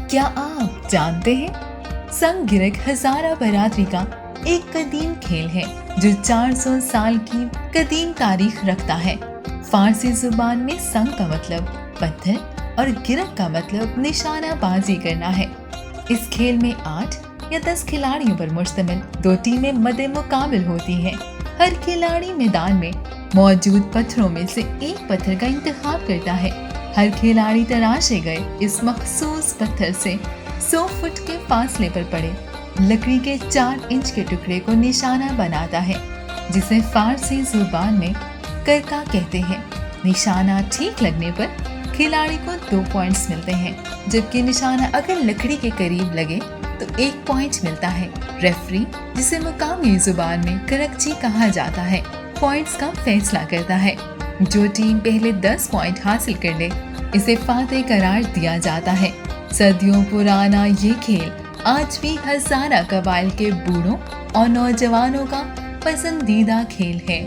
کیا آپ جانتے ہیں سنگ گرک ہزارہ برادری کا ایک قدیم کھیل ہے جو 400 سال کی قدیم تاریخ رکھتا ہے۔ فارسی زبان میں سنگ کا مطلب پتھر اور گرک کا مطلب نشانہ بازی کرنا ہے۔ اس کھیل میں 8 یا 10 کھلاڑیوں پر مشتمل 2 ٹیمیں مد مقابل ہوتی ہیں۔ ہر کھلاڑی میدان میں موجود پتھروں میں سے ایک پتھر کا انتخاب کرتا ہے۔ ہر کھلاڑی تراشے گئے اس مخصوص پتھر سے 100 فٹ کے فاصلے پر پڑے لکڑی کے 4 انچ کے ٹکڑے کو نشانہ بناتا ہے، جسے فارسی زبان میں کرکا کہتے ہیں۔ نشانہ ٹھیک لگنے پر کھلاڑی کو 2 پوائنٹس ملتے ہیں، جبکہ نشانہ اگر لکڑی کے قریب لگے تو 1 پوائنٹ ملتا ہے۔ ریفری، جسے مقامی زبان میں کرکچی کہا جاتا ہے، پوائنٹس کا فیصلہ کرتا ہے۔ جو ٹیم پہلے 10 پوائنٹ حاصل کر لے اسے فاتح قرار دیا جاتا ہے۔ صدیوں پرانا یہ کھیل آج بھی ہزارہ قبائل کے بوڑھوں اور نوجوانوں کا پسندیدہ کھیل ہے۔